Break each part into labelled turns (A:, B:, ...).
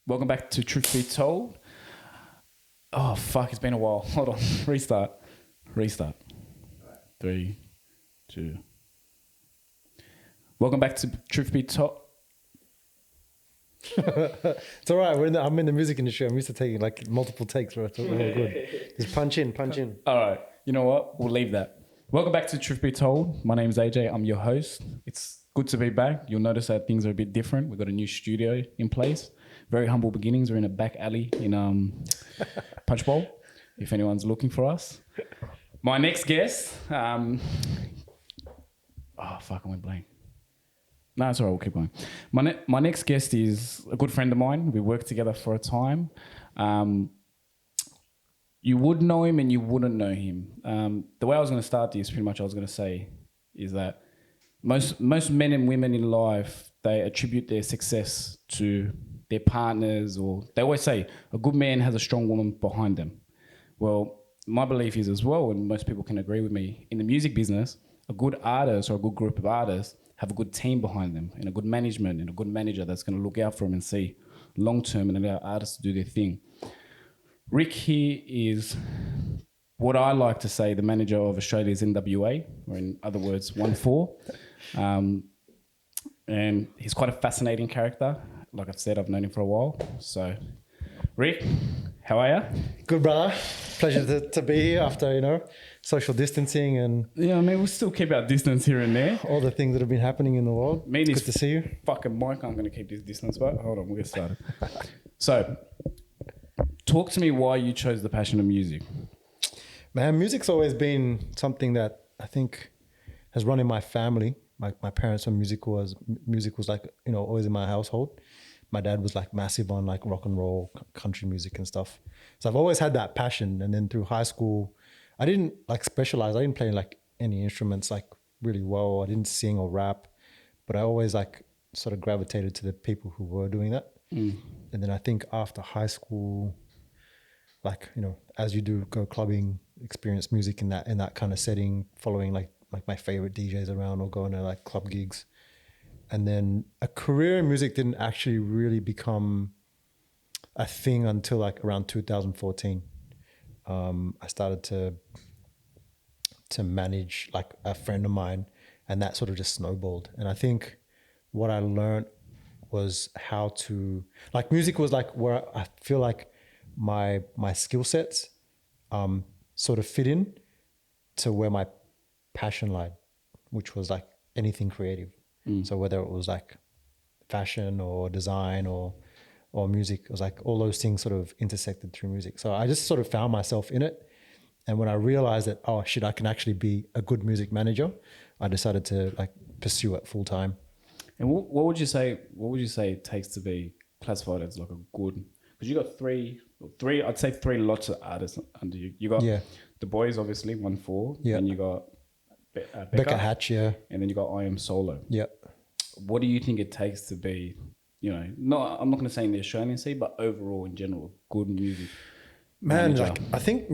A: Welcome back to Truth Be Told. Oh, fuck, it's been a while. Hold on. Restart. 3, 2. Welcome back to Truth Be Told.
B: It's all right. I'm in the music industry. I'm used to taking like multiple takes, bro. It's all good. Just punch in.
A: All right. You know what? We'll leave that. Welcome back to Truth Be Told. My name's AJ. I'm your host. It's good to be back. You'll notice that things are a bit different. We've got a new studio in place. Very humble beginnings. We're in a back alley in Punch Bowl, if anyone's looking for us. My next guest, I went blank. No, it's all right. We'll keep going. My next guest is a good friend of mine. We worked together for a time. You would know him and you wouldn't know him. The way I was going to start this, pretty much I was going to say, is that most men and women in life, they attribute their success to their partners, or they always say a good man has a strong woman behind them. Well, my belief is as well, and most people can agree with me, in the music business, a good artist or a good group of artists have a good team behind them and a good management and a good manager that's going to look out for them and see long term and allow artists to do their thing. Riq here is what I like to say the manager of Australia's NWA, or in other words, OneFour's. And he's quite a fascinating character. Like I've said, I've known him for a while. So, Riq, how are you?
B: Good, brother. Pleasure to be here after, social distancing and...
A: Yeah, I mean, we'll still keep our distance here and there.
B: All the things that have been happening in the world. Good to see you.
A: Fucking mic, I'm going to keep this distance, but hold on, we'll get started. So, talk to me why you chose the passion of music.
B: Man, music's always been something that I think has run in my family. My parents were music was like, always in my household. My dad was like massive on like rock and roll, country music and stuff. So I've always had that passion. And then through high school, I didn't like specialize. I didn't play like any instruments like really well. I didn't sing or rap, but I always like sort of gravitated to the people who were doing that. And then I think after high school, like, as you do, go clubbing, experience music in that kind of setting, following like my favorite DJs around or going to like club gigs. And then a career in music didn't actually really become a thing until like around 2014. I started to manage like a friend of mine, and that sort of just snowballed. And I think what I learned was how to, like, music was like where I feel like my skill sets sort of fit in to where my passion lied, which was like anything creative. So whether it was like fashion or design or music, it was like all those things sort of intersected through music. So I just sort of found myself in it. And when I realized that, oh shit, I can actually be a good music manager, I decided to like pursue it full time.
A: And what would you say it takes to be classified as like a good, because you got three, I'd say three lots of artists under you. You got the boys, obviously, OneFour, and you got
B: Becca Hatch, and
A: then you got I Am Solo. What do you think it takes to be, I'm not going to say in the Australian scene, but overall in general, good music manager?
B: Like I think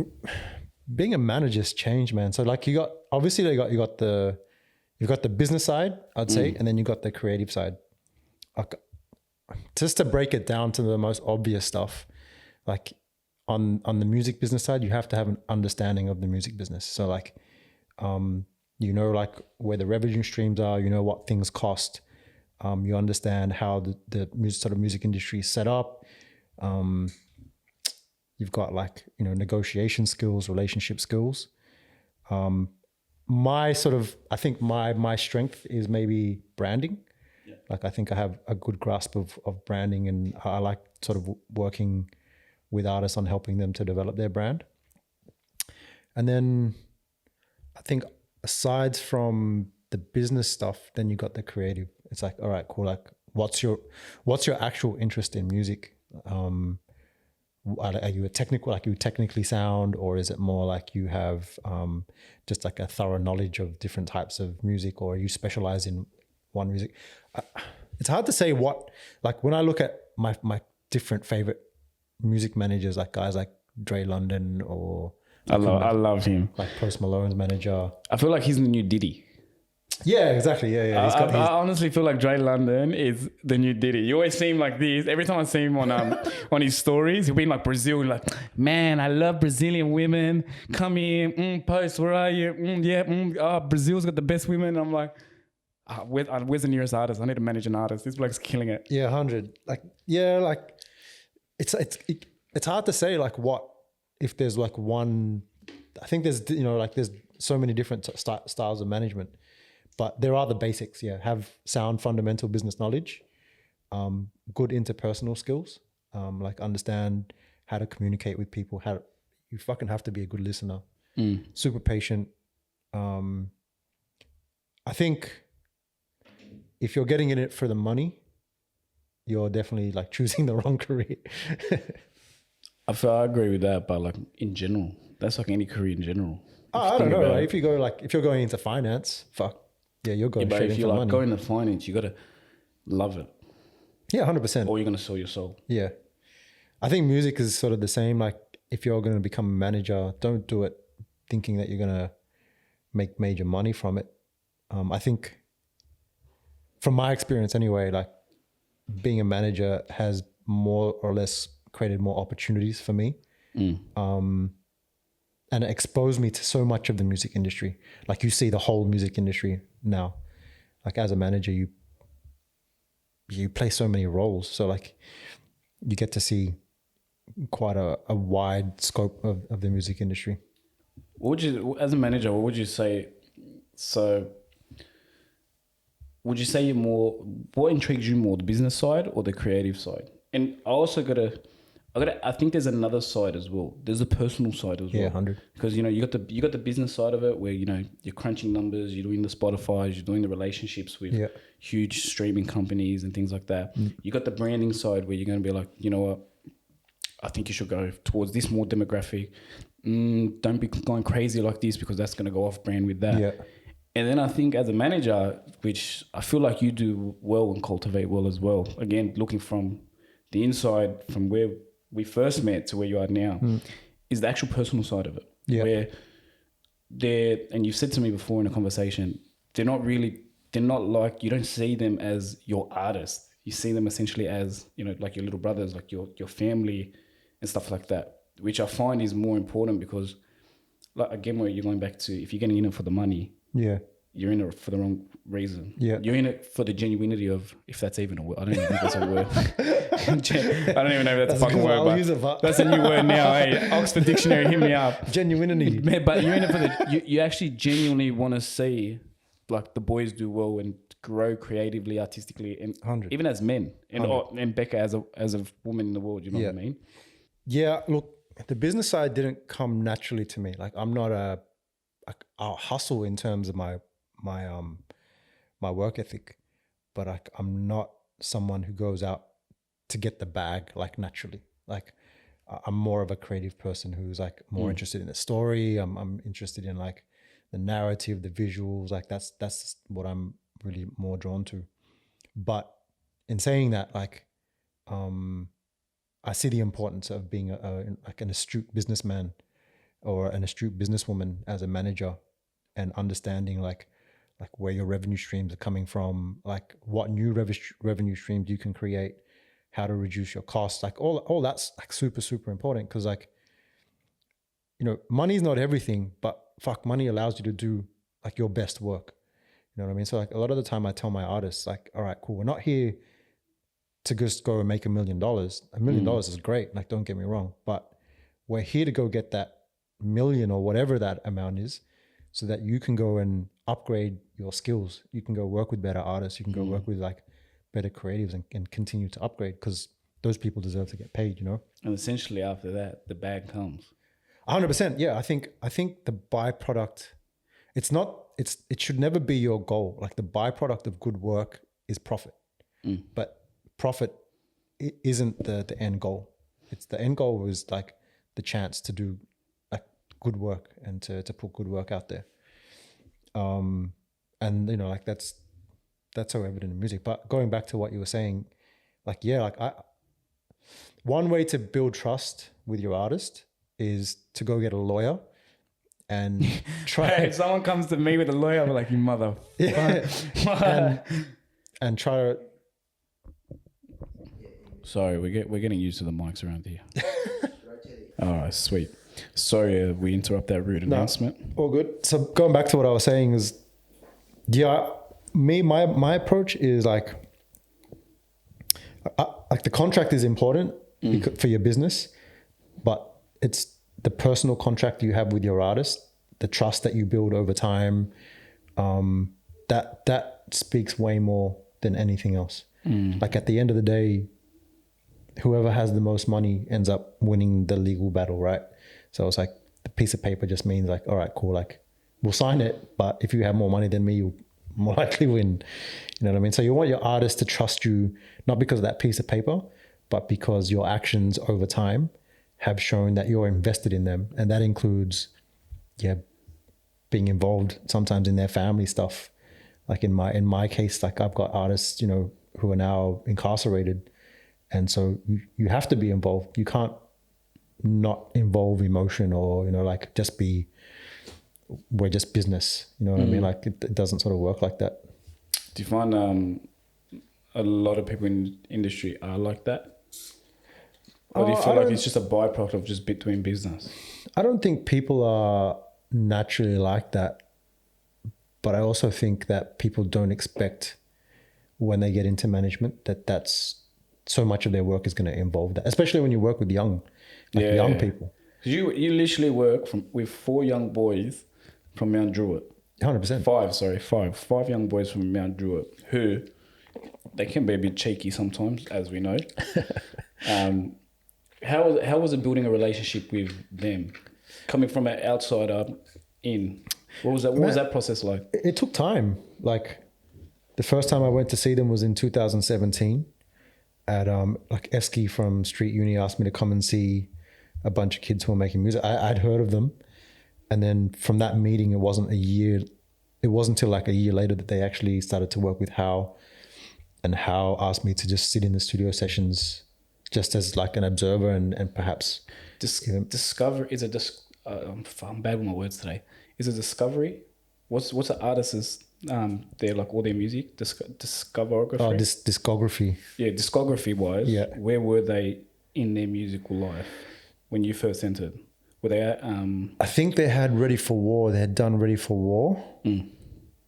B: being a manager's changed, man. So like you got the business side, I'd say, and then you got the creative side. Just to break it down to the most obvious stuff, like on the music business side, you have to have an understanding of the music business. So like, like where the revenue streams are, what things cost. You understand how the music industry is set up. You've got like, negotiation skills, relationship skills. I think my strength is maybe branding. Like I think I have a good grasp of branding, and I like sort of working with artists on helping them to develop their brand. And then I think aside from the business stuff, then you got the creative. It's like, all right, cool. Like what's your actual interest in music? Are you a technical, like you technically sound, or is it more like you have just like a thorough knowledge of different types of music, or you specialize in one music? It's hard to say what, like when I look at my different favorite music managers, like guys like Dre London or...
A: I love him.
B: Like Post Malone's manager.
A: I feel like he's the new Diddy.
B: Yeah, exactly. Yeah.
A: I honestly feel like Dre London is the new Diddy. You always see him like this. Every time I see him on his stories, he'll be in like Brazil, like, man, I love Brazilian women. Come here, post, where are you? Brazil's got the best women. I'm like, where's the nearest artist? I need to manage an artist. This bloke's killing it.
B: Yeah, 100. Like, yeah, like it's hard to say like what if there's like one. I think there's like there's so many different styles of management. But there are the basics, yeah. Have sound fundamental business knowledge, good interpersonal skills, like understand how to communicate with people. You fucking have to be a good listener, super patient. I think if you're getting in it for the money, you're definitely like choosing the wrong career.
A: I agree with that, but like in general, that's like any career in general.
B: I don't know. Right? If you're going into finance, fuck. Yeah, you're going straight into money. But if you're like
A: going into finance, you got to love it.
B: Yeah, 100%.
A: Or you're going to sell your soul.
B: Yeah. I think music is sort of the same. Like if you're going to become a manager, don't do it thinking that you're going to make major money from it. I think from my experience anyway, like being a manager has more or less created more opportunities for me. And it exposed me to so much of the music industry. Like you see the whole music industry now. Like as a manager, you play so many roles. So like you get to see quite a wide scope of the music industry.
A: As a manager, what would you say? So would you say what intrigues you more, the business side or the creative side? And I think there's another side as well. There's a personal side as well.
B: Yeah, 100.
A: Because you got the business side of it where you're crunching numbers, you're doing the Spotify's, you're doing the relationships with huge streaming companies and things like that. You got the branding side where you're going to be like, you know what, I think you should go towards this more demographic. Don't be going crazy like this because that's going to go off brand with that.
B: Yeah.
A: And then I think as a manager, which I feel like you do well and cultivate well as well. Again, looking from the inside, from where we first met to where you are now, is the actual personal side of it.
B: Yeah.
A: Where and you've said to me before in a conversation, they're not like, you don't see them as your artist. You see them essentially as, like your little brothers, like your family and stuff like that, which I find is more important because, like, again, where you're going back to, if you're getting in it for the money, you're in it for the wrong reason.
B: Yeah.
A: You're in it for the genuinity of, if that's even a word. I don't even think that's a word. I don't even know if that's a fucking word, but that's a new word now. Hey, Oxford Dictionary, hit me up.
B: Genuinity.
A: But you're in it for you actually genuinely want to see like the boys do well and grow creatively, artistically, and
B: 100.
A: even as men, and Becca as a woman in the world, you know what I mean?
B: Yeah, look, the business side didn't come naturally to me. Like I'm not a hustle in terms of my work ethic, but I'm not someone who goes out to get the bag like naturally. Like I'm more of a creative person who's like more interested in the story. I'm interested in like the narrative, the visuals. Like that's what I'm really more drawn to. But in saying that, like I see the importance of being like an astute businessman or an astute businesswoman as a manager, and understanding like where your revenue streams are coming from, like what new revenue streams you can create, how to reduce your costs, like all that's like super, super important. Cause like, money is not everything, but fuck, money allows you to do like your best work. You know what I mean? So like a lot of the time I tell my artists like, all right, cool. We're not here to just go and make $1 million. $1 million is great. Like, don't get me wrong, but we're here to go get that million or whatever that amount is, so that you can go and upgrade your skills. You can go work with better artists. You can go work with like better creatives and continue to upgrade, because those people deserve to get paid,
A: And essentially after that, the bag comes.
B: 100%. Yeah. I think the byproduct, it should never be your goal. Like the byproduct of good work is profit, but profit isn't the end goal. It's the end goal is like the chance to do like good work and to put good work out there. And like that's so evident in music. But going back to what you were saying, like, one way to build trust with your artist is to go get a lawyer and try.
A: Hey, if someone comes to me with a lawyer, I'm like, you mother.
B: and try to.
A: Sorry, we're getting used to the mics around here. All right, sweet. Sorry, we interrupt that rude announcement.
B: All good. So going back to what I was saying is, my approach is like the contract is important for your business, but it's the personal contract you have with your artist, the trust that you build over time. That speaks way more than anything else. Like at the end of the day, whoever has the most money ends up winning the legal battle, right? So it's like the piece of paper just means like, all right, cool, like we'll sign it, but if you have more money than me, you'll more likely win. You know what I mean? So you want your artist to trust you, not because of that piece of paper, but because your actions over time have shown that you're invested in them. And that includes, being involved sometimes in their family stuff. Like in my case, like I've got artists, who are now incarcerated. And so you have to be involved. You can't not involve emotion or, like just be, we're just business. You know what I mean? Like it doesn't sort of work like that.
A: Do you find a lot of people in the industry are like that? Or do you feel like it's just a byproduct of just doing business?
B: I don't think people are naturally like that. But I also think that people don't expect when they get into management that's so much of their work is going to involve that, especially when you work with young people. You
A: literally work with 4 young boys from Mount Druitt.
B: 100%.
A: 5 young boys from Mount Druitt who they can be a bit cheeky sometimes, as we know. How was it building a relationship with them, coming from an outsider in? What was that process like?
B: It took time. Like the first time I went to see them was in 2017. At like Eski from Street Uni asked me to come and see a bunch of kids who were making music. I'd heard of them, and then from that meeting, it wasn't until like a year later that they actually started to work with How, and How asked me to just sit in the studio sessions, just as like an observer and perhaps
A: discover is a I'm bad with my words today. Is it discovery? What's the artist's they're like all their music discography?
B: Oh, discography.
A: Yeah, discography wise.
B: Yeah.
A: Where were they in their musical life when you first entered? Were they at,
B: I think they had Ready for War. They had done Ready for War.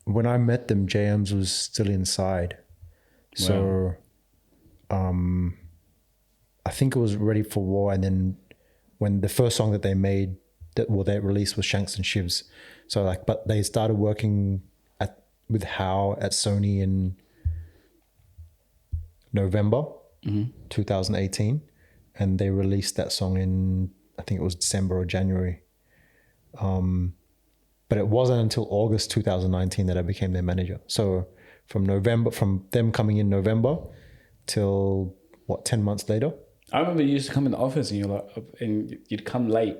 B: When I met them, JM's was still inside. So I think it was Ready for War, and then when the first song that they made they released was Shanks and Shivs. So like, but they started working with How at Sony in November 2018, and they released that song in, I think it was December or January. But it wasn't until August 2019 that I became their manager. So from them coming in November till 10 months later.
A: I remember you used to come in the office and you'd come late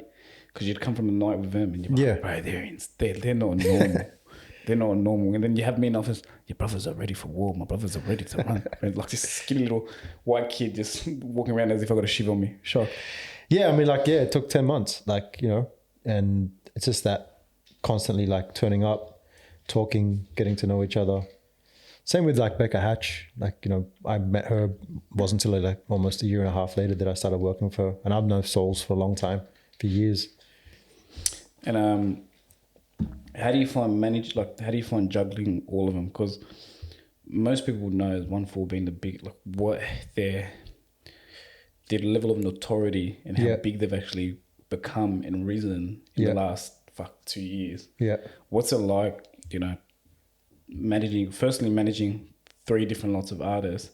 A: because you'd come from the night with them and you're like, bro, they're not normal. They're not normal. And then you have me in the office, your brothers are ready for war. My brothers are ready to run. And like this skinny little white kid just walking around as if I got a shiv on me. Shock.
B: Yeah, I mean, like, it took 10 months, and it's just that constantly like turning up, talking, getting to know each other. Same with like Becca Hatch. Like, I met her, wasn't until like almost a year and a half later that I started working for her. And I've known Souls for a long time, for years.
A: And how do you find juggling all of them? Because most people would know as OneFour being the big, like what their level of notoriety and how big they've actually become and risen in the last 2 years.
B: Yeah.
A: What's it like, managing 3 different lots of artists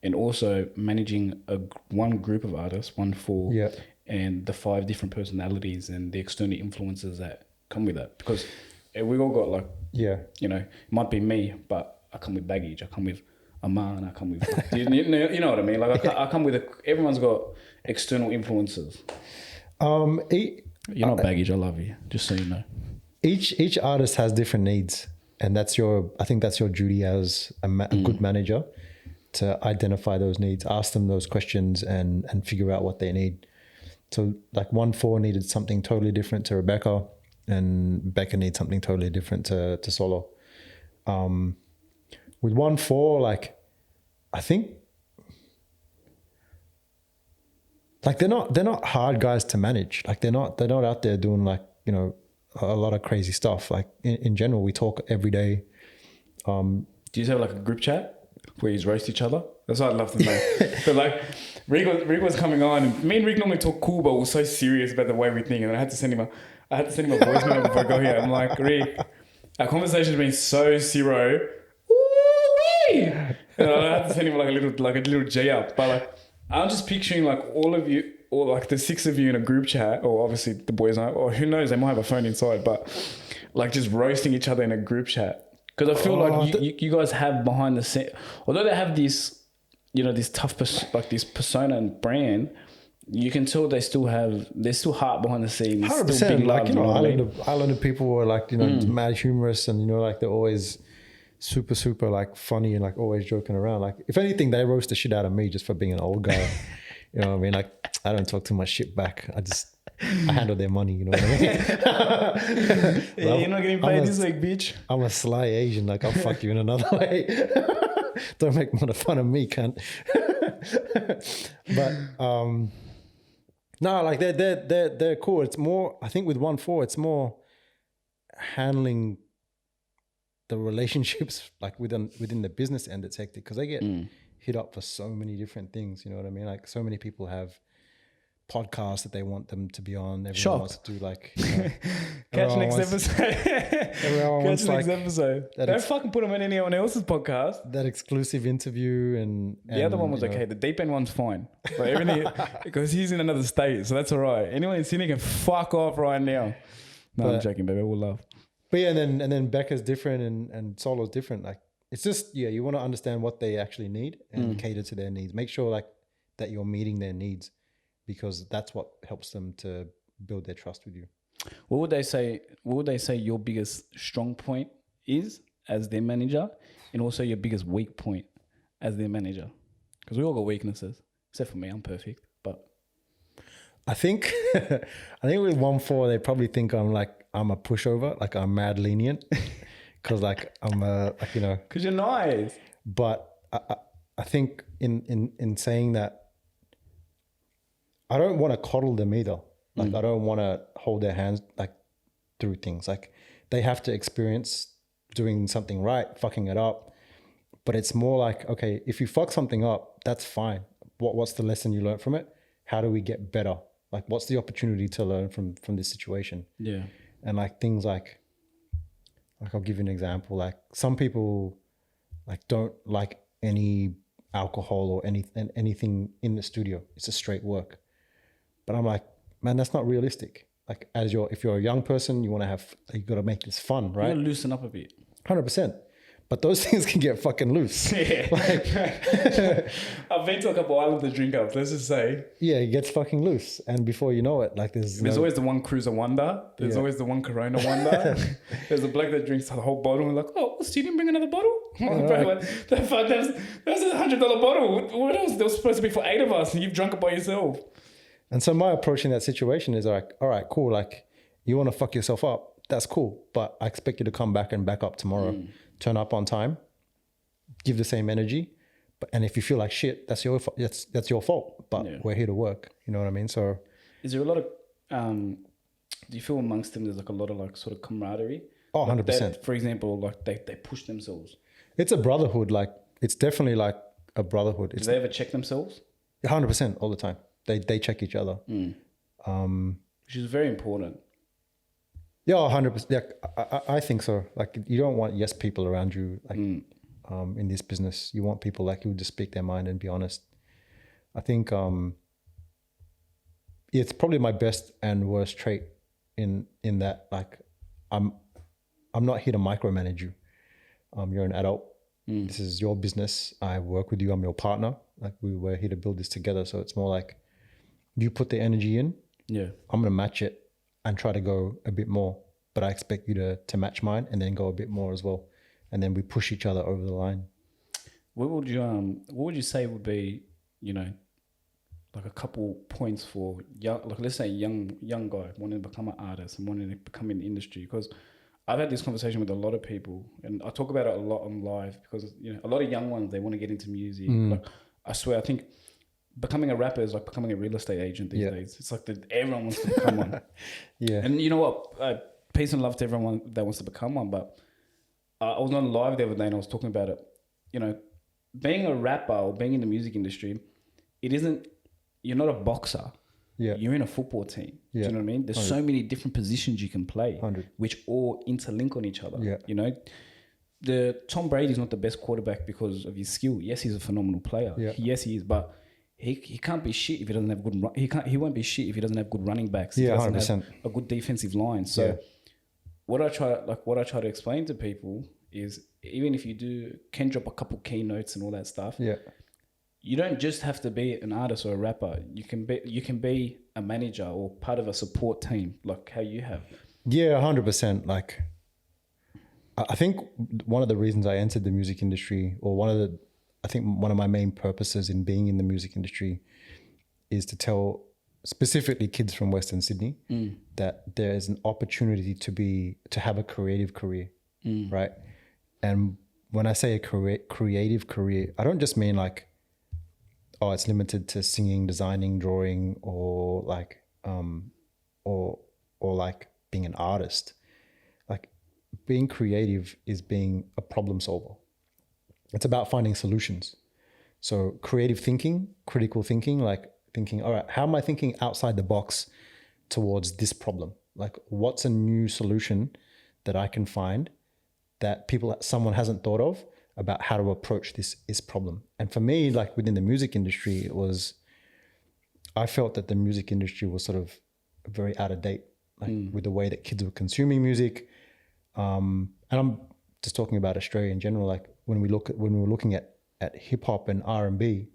A: and also managing one group of artists, OneFour, and the 5 different personalities and the external influences that come with that? Because we've all got like, it might be me, but I come with baggage. I come with a man. I come with, you know what I mean? Like I come with, everyone's got external influences. You're not baggage. I love you. Just so you know.
B: Each artist has different needs, and I think that's your duty as a good manager to identify those needs, ask them those questions, and figure out what they need. So like OneFour needed something totally different to Rebecca. and Becca needs something totally different to solo. With OneFour, like, I think, like they're not hard guys to manage. Like they're not out there doing like, you know, a lot of crazy stuff. Like in general, we talk every day.
A: Do you have like a group chat where you roast each other? That's what I'd love to know. But like Riq was coming on, and me and Riq normally talk cool, but we're so serious about the way we think, and I had to send him a voice note before I go here. I'm like, Riq, our conversation's been so zero. Ooh-wee! And I had to send him like a little G up. But like, I'm just picturing like all of you, or like the 6 of you in a group chat, or obviously the boys, or who knows, they might have a phone inside, but like just roasting each other in a group chat. Because I feel like you guys have behind the scene, although they have this, you know, this tough, this persona and brand, you can tell there's still heart behind the scenes.
B: 100%. Like, you know, Islander people are like, you know, mad humorous, and, you know, like they're always super, super like funny and like always joking around. Like, if anything, they roast the shit out of me just for being an old guy. You know what I mean? Like, I don't talk too much shit back. I handle their money, you know what I mean?
A: Yeah, you're not getting paid this week, bitch.
B: I'm a sly Asian, like I'll fuck you in another way. Don't make fun of me, cunt. But no, like they're cool. It's more, I think with OneFour, it's more handling the relationships like within the business end. It's hectic because they get hit up for so many different things, you know what I mean? Like so many people have podcasts that they want them to be on. Everyone wants to do like, you know,
A: catch next episode. Don't fucking put them in anyone else's podcast.
B: That exclusive interview and
A: the other one was okay. The deep end one's fine, but everything because he's in another state, so that's all right. Anyone in Sydney can fuck off right now. No, I'm joking, baby. We'll love.
B: But yeah, and then Becca's different and Solo's different. Like it's just you want to understand what they actually need and cater to their needs. Make sure like that you're meeting their needs, because that's what helps them to build their trust with you.
A: What would they say your biggest strong point is as their manager, and also your biggest weak point as their manager? Because we all got weaknesses, except for me. I'm perfect, but
B: I think with OneFour they probably think I'm a pushover, like I'm mad lenient, because like I'm like, you know,
A: because you're nice.
B: But I think in saying that, I don't want to coddle them either. Like I don't want to hold their hands like through things. Like they have to experience doing something right, fucking it up. But it's more like, okay, if you fuck something up, that's fine. What's the lesson you learned from it? How do we get better? Like what's the opportunity to learn from this situation? Yeah. And like things like I'll give you an example. Like some people like don't like any alcohol or anything in the studio. It's a straight work. But I'm like, man, that's not realistic. Like if you're a young person, you got to make this fun, right?
A: You got to loosen up a bit.
B: 100%. But those things can get fucking loose.
A: Yeah. Like, I've been to a couple islands drink ups, let's just say.
B: Yeah, it gets fucking loose. And before you know it, like there's
A: always the one cruiser wonder. There's always the one Corona wonder. There's a bloke that drinks the whole bottle and we're like, oh, so you didn't bring another bottle? That was a $100 bottle. What else? That was supposed to be for 8 of us and you've drunk it by yourself.
B: And so my approach in that situation is like, all right, cool. Like you want to fuck yourself up. That's cool. But I expect you to come back and back up tomorrow. Turn up on time, give the same energy. And if you feel like shit, that's your fault. But we're here to work. You know what I mean? So
A: is there a lot of, do you feel amongst them there's like a lot of like sort of camaraderie?
B: Oh, 100%.
A: For example, like they push themselves.
B: It's a brotherhood. Like it's definitely like a brotherhood.
A: Do they ever check themselves?
B: 100% all the time. They check each other.
A: Which is very important.
B: Yeah, 100%. Yeah, I think so. Like you don't want yes people around you. Like in this business, you want people like who just speak their mind and be honest. I think it's probably my best and worst trait in that. Like I'm not here to micromanage you. You're an adult. This is your business. I work with you. I'm your partner. Like we're here to build this together. So it's more like you put the energy in. Yeah, I'm gonna match it and try to go a bit more, but I expect you to match mine and then go a bit more as well, and then we push each other over the line.
A: What would you say would be, you know, like a couple points for young, like let's say young guy wanting to become an artist and wanting to become in the industry? Because I've had this conversation with a lot of people, and I talk about it a lot on live because a lot of young ones, they want to get into music. Like I swear, I think becoming a rapper is like becoming a real estate agent these days. It's like everyone wants to become one.
B: Yeah.
A: And you know what? Peace and love to everyone that wants to become one. But I was on live the other day and I was talking about it. Being a rapper or being in the music industry, it isn't. You're not a boxer.
B: Yeah.
A: You're in a football team.
B: Yeah.
A: Do you know what I mean? There's 100. So many different positions you can play,
B: 100.
A: which all interlink on each other.
B: Yeah.
A: The Tom Brady's not the best quarterback because of his skill. Yes, he's a phenomenal player.
B: Yeah.
A: Yes, he is, but he can't be shit if he doesn't have good. He won't be shit if he doesn't have good running backs.
B: Yeah,
A: if he
B: 100%.
A: have a good defensive line. So, what I try to explain to people is even if you can drop a couple keynotes and all that stuff.
B: Yeah.
A: You don't just have to be an artist or a rapper. You can be a manager or part of a support team, like how you have.
B: Yeah, 100%. Like, I think one of the reasons I entered the music industry, or one of my main purposes in being in the music industry, is to tell specifically kids from Western Sydney that there is an opportunity to have a creative career, right? And when I say a creative career, I don't just mean like, oh, it's limited to singing, designing, drawing, or like, or like being an artist. Like, being creative is being a problem solver. It's about finding solutions. So creative thinking, critical thinking, like thinking, all right, how am I thinking outside the box towards this problem? Like, what's a new solution that I can find that someone hasn't thought of about how to approach this problem? And for me, like within the music industry, I felt that the music industry was sort of very out of date, like with the way that kids were consuming music. And I'm just talking about Australia in general. Like when we were looking at hip hop and R&B,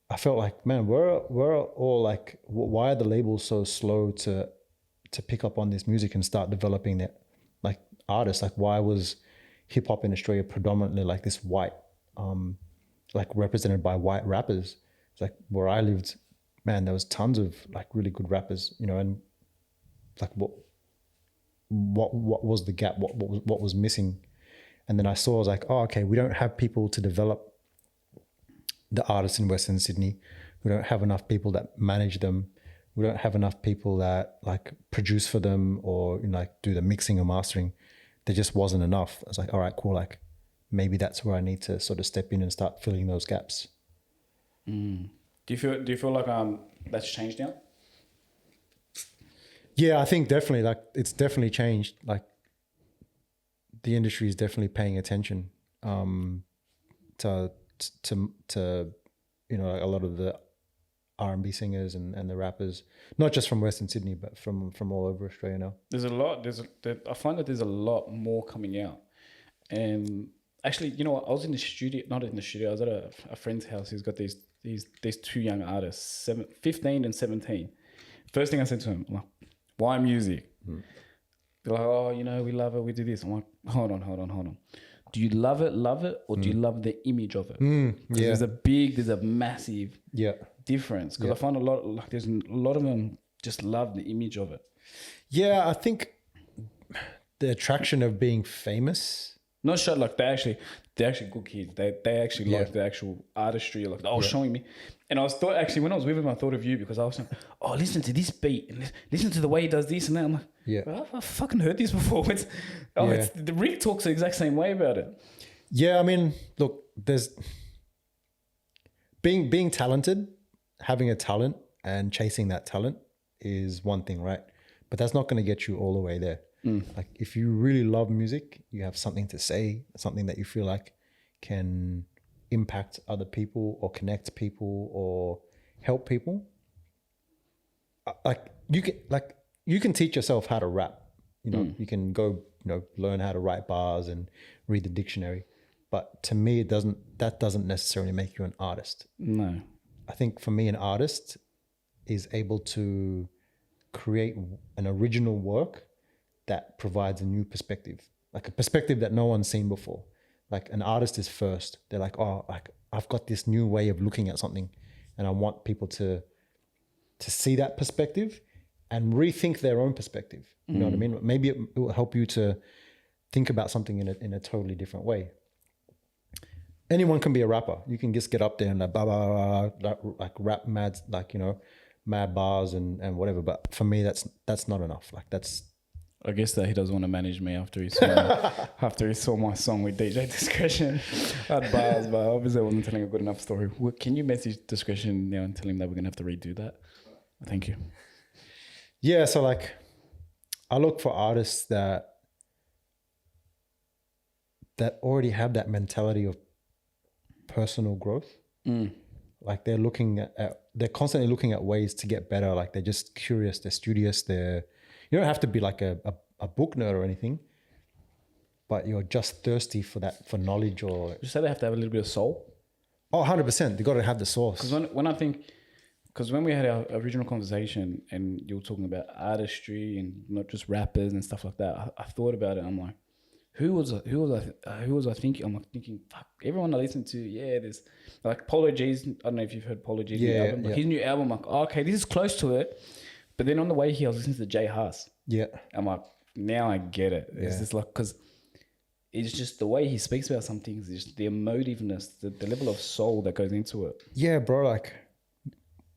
B: I felt like, man, we're all like, why are the labels so slow to pick up on this music and start developing that, like, artists? Like, why was hip hop in Australia predominantly like this white, like represented by white rappers? It's like where I lived, man, there was tons of like really good rappers, and like what was the gap? What was missing? And then I saw, I was like, oh, okay, we don't have people to develop the artists in Western Sydney. We don't have enough people that manage them. We don't have enough people that like produce for them or like do the mixing or mastering. There just wasn't enough. I was like, all right, cool. Like maybe that's where I need to sort of step in and start filling those gaps.
A: Do you feel like that's changed now?
B: Yeah, I think definitely. Like it's definitely changed. Like the industry is definitely paying attention to a lot of the R&B singers and the rappers, not just from Western Sydney, but from all over Australia now.
A: There's a lot. I find that there's a lot more coming out. And actually, you know what? I was in the studio, not in the studio. I was at a friend's house. He's got these two young artists, 15 and 17. First thing I said to him, I'm like, why music? They're like, oh, we love it. We do this. I'm like, hold on. Do you love it, or do you love the image of it?
B: Yeah.
A: There's a massive difference. Because I find there's a lot of them just love the image of it.
B: Yeah, I think the attraction of being famous.
A: Not sure, like they're actually good kids. They actually like the actual artistry. Like they were showing me, and I when I was with him, I thought of you because I was saying, oh, listen to this beat and listen to the way he does this and that. I'm like, well, I've fucking heard this before. It's the Riq talks the exact same way about it.
B: Yeah, I mean, look, there's being talented, having a talent and chasing that talent is one thing, right? But that's not going to get you all the way there. Like if you really love music, you have something to say, something that you feel like can impact other people or connect people or help people. You can teach yourself how to rap. You can go, learn how to write bars and read the dictionary. But to me, that doesn't necessarily make you an artist.
A: No.
B: I think for me, an artist is able to create an original work that provides a new perspective, like a perspective that no one's seen before. Like an artist is first. They're like, oh, like I've got this new way of looking at something. and I want people to see that perspective and rethink their own perspective. You know what I mean? Maybe it will help you to think about something in a totally different way. Anyone can be a rapper. You can just get up there and like blah blah blah, like rap mad, like, you know, mad bars and whatever. But for me, that's not enough. Like that's.
A: I guess that he doesn't want to manage me after he saw my song with DJ Discretion. I had bars, but obviously I wasn't telling a good enough story. Can you message Discretion now and tell him that we're gonna have to redo that? Thank you.
B: Yeah, so like I look for artists that already have that mentality of personal growth. Like they're they're constantly looking at ways to get better. Like they're just curious, they're studious, you don't have to be like a book nerd or anything, but you're just thirsty for knowledge or...
A: You say they have to have a little bit of soul?
B: Oh, 100%. They got to have the source.
A: Because when we had our original conversation and you were talking about artistry and not just rappers and stuff like that, I thought about it. I'm like, who was I thinking? I'm like thinking, fuck, everyone I listen to, yeah, there's like Polo G's. I don't know if you've heard Polo G's new album. Like his new album, I'm like, oh, okay, this is close to it. But then on the way here, I was listening to Jay Haas.
B: Yeah.
A: I'm like, now I get it. It's just like, because it's just the way he speaks about some things, just the emotiveness, the level of soul that goes into it.
B: Yeah, bro, like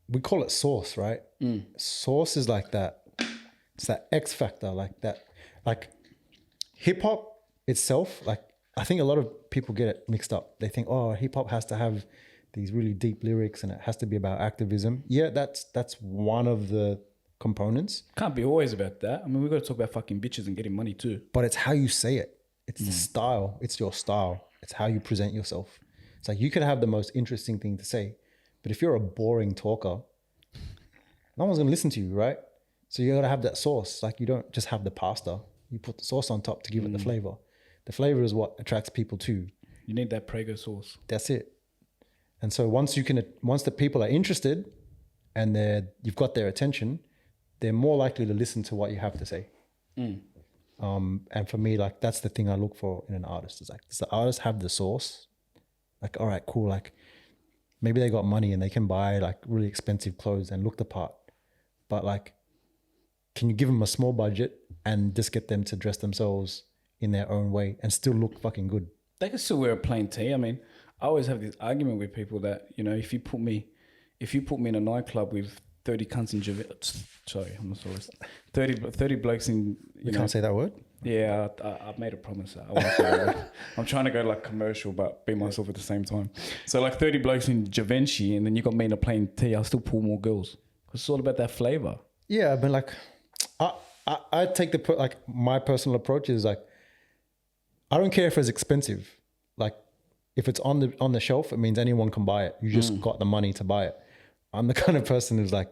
B: we call it source, right? Source is like that. It's that X factor, like that. Like hip hop itself, like I think a lot of people get it mixed up. They think, oh, hip hop has to have these really deep lyrics and it has to be about activism. Yeah, that's one of the components.
A: Can't be always about that. I mean, we've got to talk about fucking bitches and getting money too.
B: But it's how you say it. It's the style. It's your style. It's how you present yourself. It's like you can have the most interesting thing to say, but if you're a boring talker, no one's going to listen to you, right? So you got to have that sauce. Like you don't just have the pasta. You put the sauce on top to give it the flavor. The flavor is what attracts people to.
A: You need that Prego sauce.
B: That's it. And so once the people are interested and you've got their attention, they're more likely to listen to what you have to say. And for me, like that's the thing I look for in an artist. Is like, does the artist have the source? Like, all right, cool. Like maybe they got money and they can buy like really expensive clothes and look the part. But like, can you give them a small budget and just get them to dress themselves in their own way and still look fucking good?
A: They can still wear a plain tee. I mean, I always have this argument with people that, you know, if you put me in a nightclub with 30 cunts in sorry, I'm not sorry. 30 blokes in...
B: You can't say that word?
A: Yeah, I've made a promise. I won't say that word. I'm trying to go like commercial, but be myself at the same time. So like 30 blokes in Givenchy and then you got me in a plain tee, I'll still pull more girls. Because it's all about that flavour.
B: Yeah, but like, I take like my personal approach is like, I don't care if it's expensive. Like if it's on the shelf, it means anyone can buy it. You just got the money to buy it. I'm the kind of person who's like,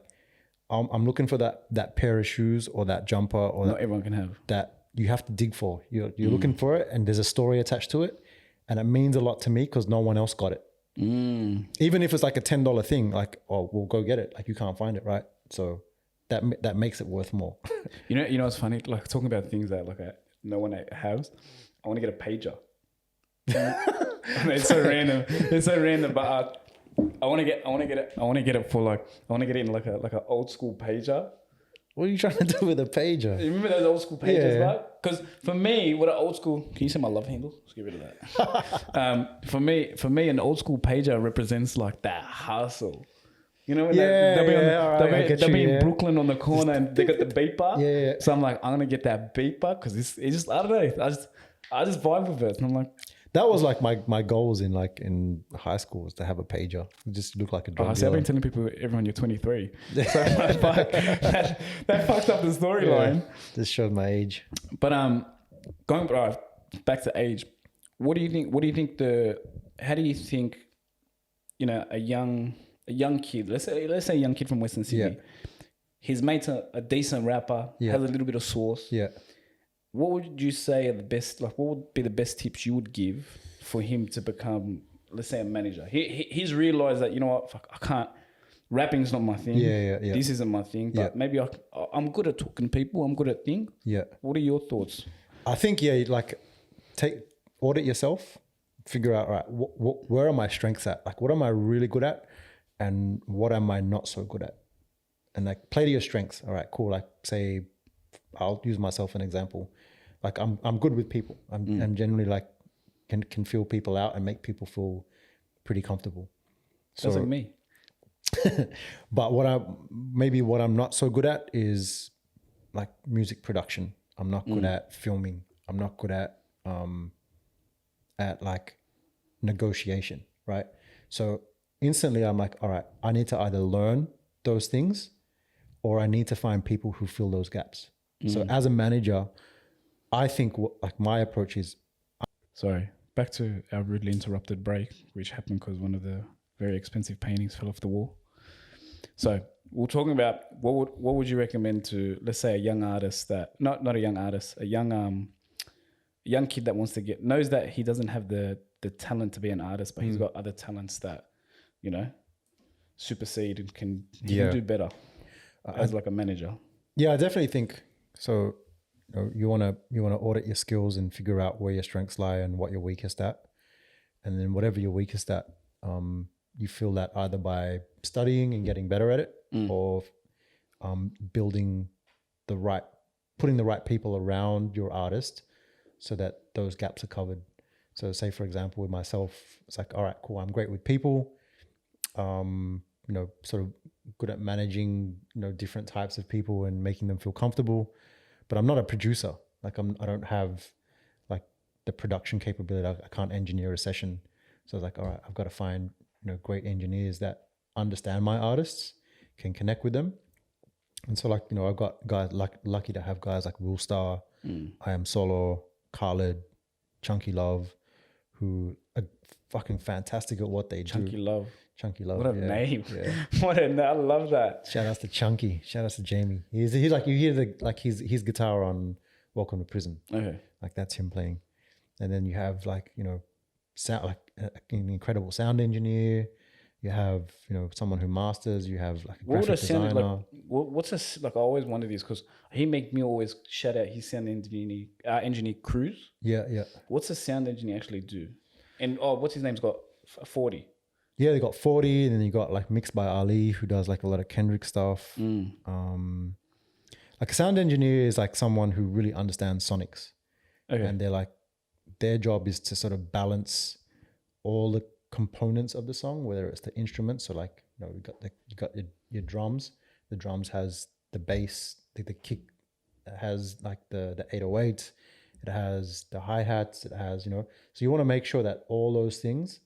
B: I'm looking for that pair of shoes or that jumper or
A: not everyone can have
B: that you have to dig for. You're looking for it and there's a story attached to it. And it means a lot to me because no one else got it. Even if it's like a $10 thing, like, oh, we'll go get it. Like you can't find it, right? So that makes it worth more.
A: You know what's funny? Like talking about things that like no one has. I want to get a pager. I mean, it's so random. It's so random, but I want to get it for like I want to get it in like a old school pager.
B: What are you trying to do with a pager?
A: You remember those old school pages, right? Because for me, what an old school... Can you say my love handle? Let's get rid of that. For me, an old school pager represents like that hustle. You know, when they'll be in Brooklyn on the corner and they got the beeper.
B: Yeah.
A: So I'm like, I'm gonna get that beeper because it's just I don't know. I just vibe with it, and I'm like.
B: That was like my goals in high school was to have a pager. It just looked like a drug dealer.
A: I've been telling everyone you're 23. So that fucked up the storyline.
B: Yeah, just showed my age.
A: But going back to age, what do you think? How do you think? You know, a young kid. Let's say a young kid from Western Sydney. Yeah. His mate's a decent rapper. Yeah. Has a little bit of sauce.
B: Yeah.
A: What would you say are the best? Like, what would be the best tips you would give for him to become, let's say, a manager? He's realized that, you know what, fuck, I can't. Rapping's not my thing. Yeah. This isn't my thing. But maybe I'm good at talking to people. I'm good at things.
B: Yeah.
A: What are your thoughts?
B: I think audit yourself. Figure out, right, where are my strengths at? Like, what am I really good at? and what am I not so good at? And like play to your strengths. All right, cool. Like say, I'll use myself an example. Like I'm good with people. I'm generally like can feel people out and make people feel pretty comfortable.
A: Sounds like me.
B: But what I'm not so good at is like music production. I'm not good at filming. I'm not good at like negotiation, right? So instantly I'm like, all right, I need to either learn those things or I need to find people who fill those gaps. So as a manager, I think like my approach is.
A: Sorry, back to our rudely interrupted break, which happened because one of the very expensive paintings fell off the wall. So we're talking about what would you recommend to, let's say, a young artist that not a young artist, a young kid that wants to knows that he doesn't have the talent to be an artist, but he's got other talents that, you know, supersede and can do better as like a manager.
B: Yeah, I definitely think so. You want to audit your skills and figure out where your strengths lie and what you're weakest at, and then whatever you're weakest at, you feel that either by studying and getting better at it, or putting the right people around your artist so that those gaps are covered. So say for example with myself, it's like, all right, cool, I'm great with people, sort of good at managing, different types of people and making them feel comfortable, but I'm not a producer. Like I don't have like the production capability. I can't engineer a session. So I was like, all right, I've got to find, great engineers that understand my artists, can connect with them. And so like, I've got guys lucky to have guys like Will Star, I Am Solo, Khaled, Chunky Love, who are fucking fantastic at what they
A: do. Chunky Love. What a name. Yeah. I love that.
B: Shout outs to Chunky. Shout outs to Jamie. He's like, you hear his guitar on Welcome to Prison. Okay. Like that's him playing. And then you have like, sound, like an incredible sound engineer. You have, someone who masters. You have like a graphic designer.
A: Like, what's this? Like I always wonder this because he make me always shout out his sound engineer Cruz.
B: Yeah.
A: What's the sound engineer actually do? And what's his name's got 40.
B: Yeah, they got 40, and then you got like Mixed by Ali, who does like a lot of Kendrick stuff. Like a sound engineer is like someone who really understands sonics, and they're like, their job is to sort of balance all the components of the song, whether it's the instruments. So like, you got your drums. The drums has the bass, the kick has like the 808. It has the hi-hats. It has, so you want to make sure that all those things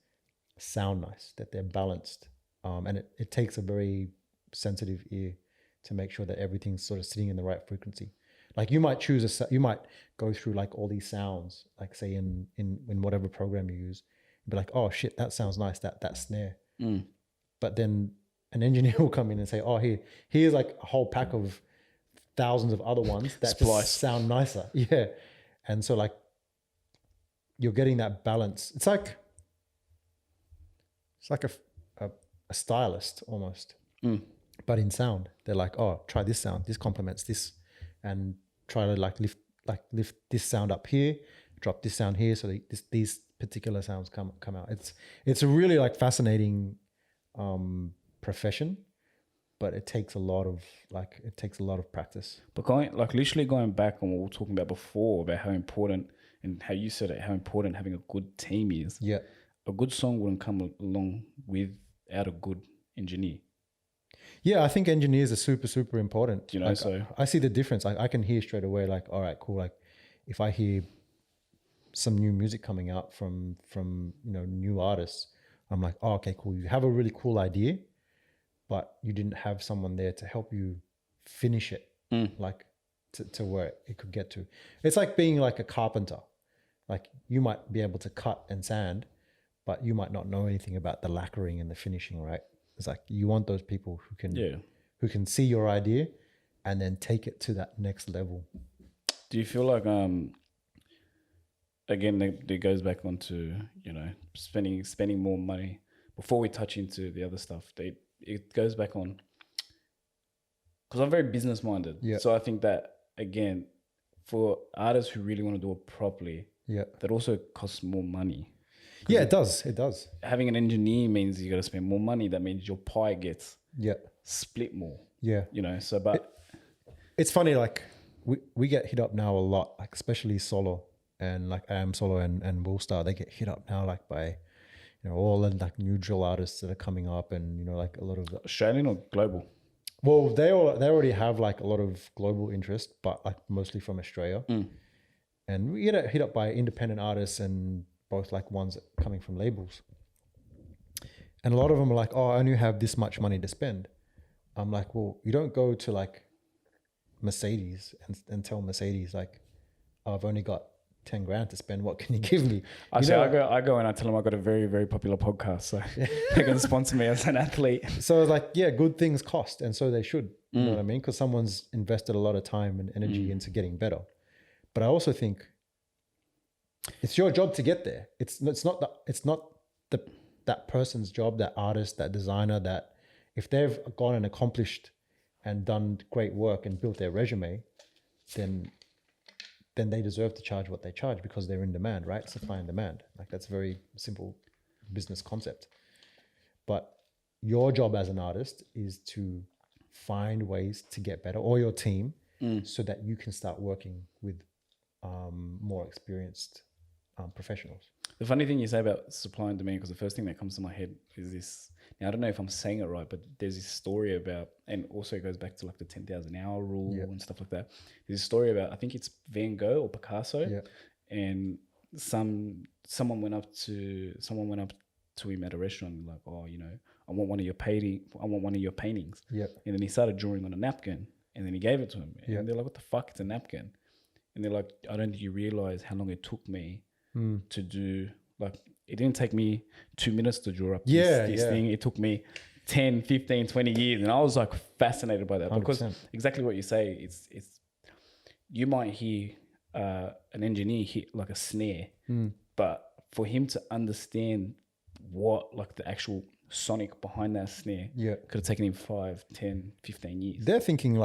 B: sound nice, that they're balanced, and it takes a very sensitive ear to make sure that everything's sort of sitting in the right frequency. Like you might you might go through like all these sounds, like say in whatever program you use, and be like, oh shit, that sounds nice, that snare. But then an engineer will come in and say, oh, here's like a whole pack of thousands of other ones that just sound nicer. Yeah. And so like you're getting that balance. It's like a stylist almost, but in sound. They're like, oh, try this sound. This complements this, and try to lift this sound up here, drop this sound here, so these particular sounds come out. It's a really like fascinating profession, but it takes a lot of practice.
A: But literally going back on what we were talking about before about how important, and how you said it, how important having a good team is.
B: Yeah.
A: A good song wouldn't come along without a good engineer.
B: Yeah, I think engineers are super, super important.
A: Like,
B: so I see the difference. I can hear straight away, like, all right, cool. Like if I hear some new music coming out from new artists, I'm like, oh, okay, cool. You have a really cool idea, but you didn't have someone there to help you finish it, like to where it could get to. It's like being like a carpenter. Like you might be able to cut and sand, but you might not know anything about the lacquering and the finishing, right? It's like you want those people who can see your idea and then take it to that next level.
A: Do you feel like again it goes back onto spending more money before we touch into the other stuff? It goes back on because I'm very business minded.
B: Yeah.
A: So I think that again for artists who really want to do it properly, that also costs more money.
B: Yeah, it does. It does.
A: Having an engineer means you got to spend more money. That means your pie gets
B: Yeah.
A: split more.
B: Yeah.
A: You know, so but
B: It's funny, like we get hit up now a lot, like especially Solo and like I Am Solo and Will Star, they get hit up now like by, all the like new drill artists that are coming up and, like a lot of
A: Australian or global?
B: well, they already have like a lot of global interest, but like mostly from Australia. And we get hit up by independent artists and both like ones coming from labels. And a lot of them are like, oh, I only have this much money to spend. I'm like, well, you don't go to like Mercedes and tell Mercedes like, oh, I've only got 10 grand to spend. What can you give me?
A: I go and I tell them I got a very, very popular podcast. So they're going to sponsor me as an athlete.
B: So like, yeah, good things cost. And so they should, you know what I mean? Because someone's invested a lot of time and energy into getting better. But I also think it's your job to get there. It's not that person's job, that artist, that designer, that if they've gone and accomplished and done great work and built their resume, then they deserve to charge what they charge because they're in demand, right? Supply and demand. Like that's a very simple business concept. But your job as an artist is to find ways to get better, or your team, so that you can start working with more experienced professionals.
A: The funny thing you say about supply and demand, because the first thing that comes to my head is this. Now, I don't know if I'm saying it right, but there's this story about, and also it goes back to like the 10,000 hour rule and stuff like that. There's a story about, I think it's Van Gogh or Picasso, and someone went up to him at a restaurant and like, oh, I want one of your paintings.
B: Yeah.
A: And then he started drawing on a napkin, and then he gave it to him. And they're like, what the fuck? It's a napkin. And they're like, I don't think you realize how long it took me to do, like, it didn't take me 2 minutes to draw up this thing. It took me 10, 15, 20 years. And I was like fascinated by that 100%. Because exactly what you say, it's you might hear an engineer hit like a snare, but for him to understand what like the actual sonic behind that snare could have taken him 5, 10, 15 years.
B: They're thinking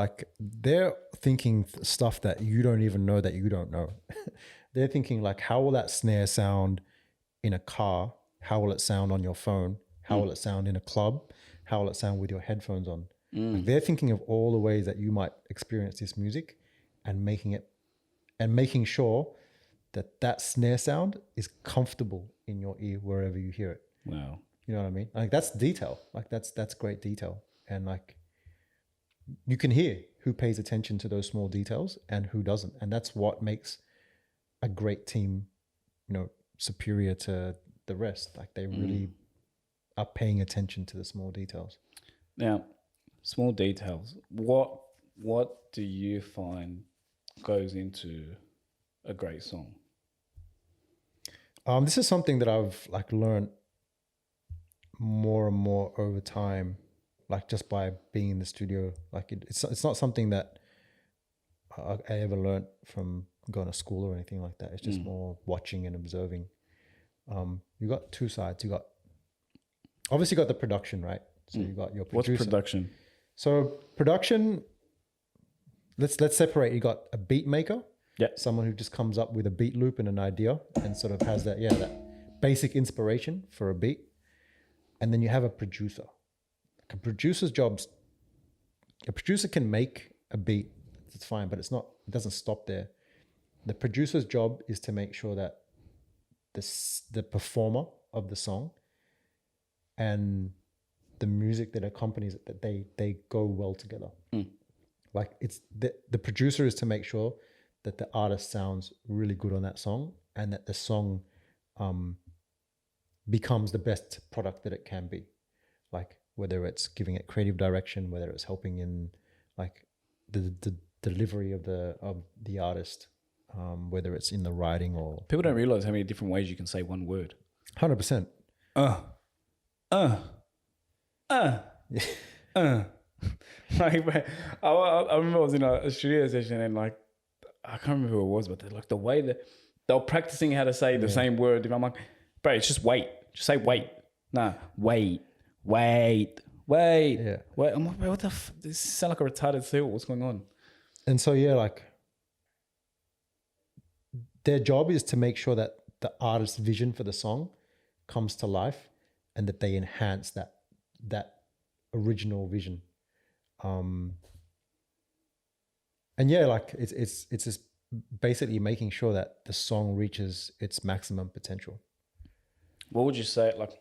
B: stuff that you don't even know that you don't know. They're thinking like, how will that snare sound in a car? How will it sound on your phone? How will it sound in a club? How will it sound with your headphones on? Like they're thinking of all the ways that you might experience this music and making sure that snare sound is comfortable in your ear wherever you hear it.
A: Wow.
B: You know what I mean? Like that's detail. Like that's great detail. And like you can hear who pays attention to those small details and who doesn't. And that's what makes a great team, superior to the rest. Like they really are paying attention to the small details.
A: Now, small details. What do you find goes into a great song?
B: This is something that I've like learned more and more over time, like just by being in the studio. Like it's not something that I ever learned from going to school or anything like that. It's just more watching and observing. You got two sides. You got obviously got the production, right? So you got your producer.
A: What's production?
B: So production, let's separate. You got a beat maker, someone who just comes up with a beat loop and an idea and sort of has that basic inspiration for a beat. And then you have a producer. Like a producer can make a beat, it's fine, but it doesn't stop there. The producer's job is to make sure that the performer of the song and the music that accompanies it, that they go well together. Like it's the producer is to make sure that the artist sounds really good on that song and that the song becomes the best product that it can be. Like whether it's giving it creative direction, whether it's helping in like the delivery of the artist, whether it's in the writing or...
A: People don't realize how many different ways you can say one word.
B: 100%.
A: Like, I remember I was in a studio session and like, I can't remember who it was, but like the way that they were practicing how to say the same word. And I'm like, bro, it's just wait. Just say wait. Nah, wait. Yeah. Wait. I'm like, bro, what the this sound like a retarded seal. What's going on?
B: And so, like their job is to make sure that the artist's vision for the song comes to life, and that they enhance that original vision. And yeah, like it's just basically making sure that the song reaches its maximum potential.
A: What would you say? Like,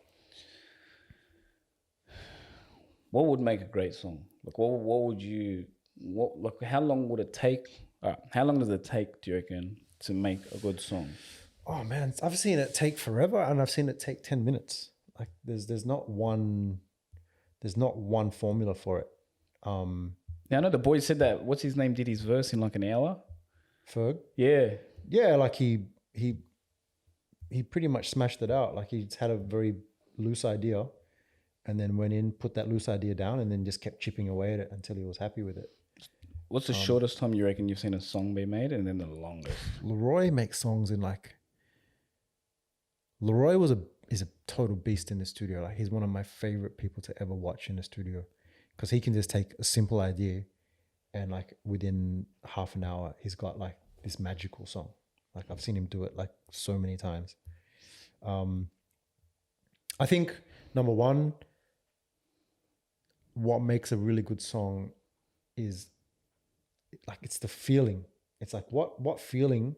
A: what would make a great song? Like, like, how long would it take? How long does it take, do you reckon, to make a good song?
B: Oh man, I've seen it take forever, and I've seen it take 10 minutes. Like there's not one formula for it.
A: Now, I know the boy said that, what's his name, did his verse in like an hour?
B: Ferg?
A: Yeah.
B: Like he pretty much smashed it out. Like he's had a very loose idea, and then went in, put that loose idea down, and then just kept chipping away at it until he was happy with it.
A: What's the shortest time you reckon you've seen a song be made, and then the longest?
B: Leroy makes songs in like... Leroy is a total beast in the studio. Like he's one of my favorite people to ever watch in the studio, because he can just take a simple idea and like within half an hour he's got like this magical song. Like I've seen him do it like so many times. I think number one, what makes a really good song is like it's the feeling. It's like what feeling